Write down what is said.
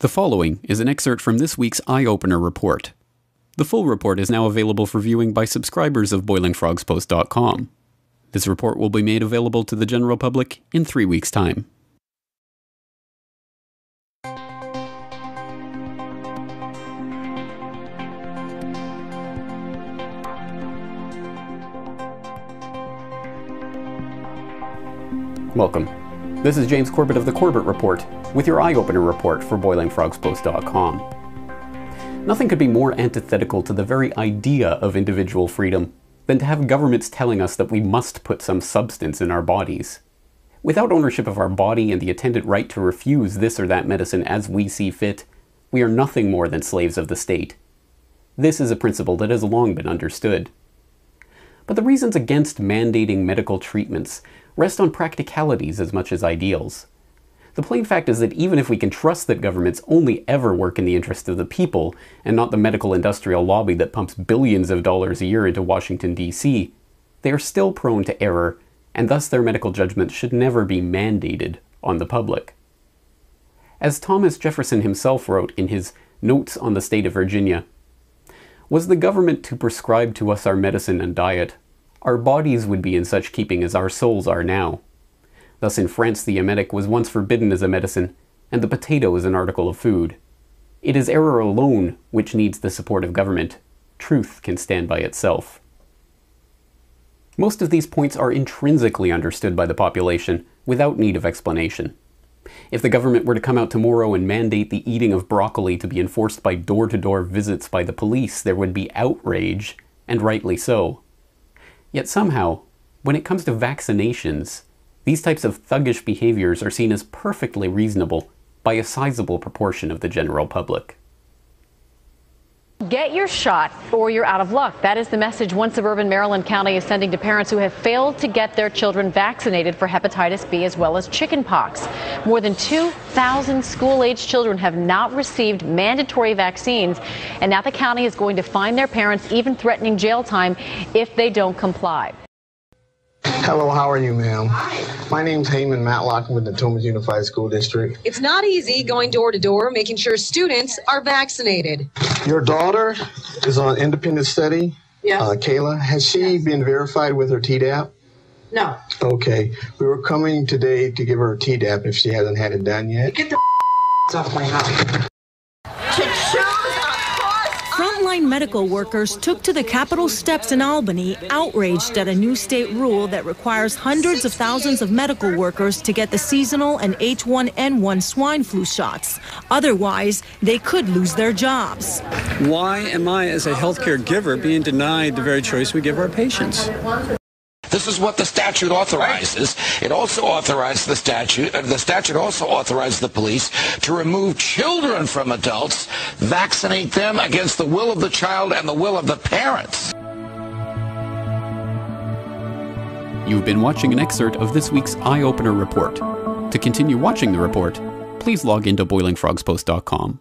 The following is an excerpt from this week's Eye-Opener report. The full report is now available for viewing by subscribers of BoilingFrogsPost.com. This report will be made available to the general public in 3 weeks' time. Welcome. This is James Corbett of the Corbett Report with your Eye-Opener report for BoilingFrogsPost.com. Nothing could be more antithetical to the very idea of individual freedom than to have governments telling us that we must put some substance in our bodies. Without ownership of our body and the attendant right to refuse this or that medicine as we see fit, we are nothing more than slaves of the state. This is a principle that has long been understood. But the reasons against mandating medical treatments rest on practicalities as much as ideals. The plain fact is that even if we can trust that governments only ever work in the interest of the people and not the medical industrial lobby that pumps billions of dollars a year into Washington, D.C., they are still prone to error, and thus their medical judgments should never be mandated on the public. As Thomas Jefferson himself wrote in his Notes on the State of Virginia, "Was the government to prescribe to us our medicine and diet, our bodies would be in such keeping as our souls are now. Thus in France the emetic was once forbidden as a medicine, and the potato as an article of food. It is error alone which needs the support of government. Truth can stand by itself." Most of these points are intrinsically understood by the population, without need of explanation. If the government were to come out tomorrow and mandate the eating of broccoli to be enforced by door-to-door visits by the police, there would be outrage, and rightly so. Yet somehow, when it comes to vaccinations, these types of thuggish behaviors are seen as perfectly reasonable by a sizable proportion of the general public. Get your shot or you're out of luck. That is the message one suburban Maryland county is sending to parents who have failed to get their children vaccinated for hepatitis B as well as chickenpox. More than 2,000 school-aged children have not received mandatory vaccines, and now the county is going to fine their parents, even threatening jail time if they don't comply. Hello, how are you, ma'am? My name's Heyman Matlock with the Thomas Unified School District. It's not easy going door to door, making sure students are vaccinated. Your daughter is on independent study. Yes. Kayla, has she been verified with her Tdap? No. Okay. We were coming today to give her a Tdap if she hasn't had it done yet. Get the off my house. Frontline medical workers took to the Capitol steps in Albany, outraged at a new state rule that requires hundreds of thousands of medical workers to get the seasonal and H1N1 swine flu shots. Otherwise, they could lose their jobs. Why am I, as a healthcare giver, being denied the very choice we give our patients? This is what the statute authorizes. It also authorizes the statute also authorizes the police to remove children from adults, vaccinate them against the will of the child and the will of the parents. You've been watching an excerpt of this week's Eye-Opener report. To continue watching the report, please log into BoilingFrogsPost.com.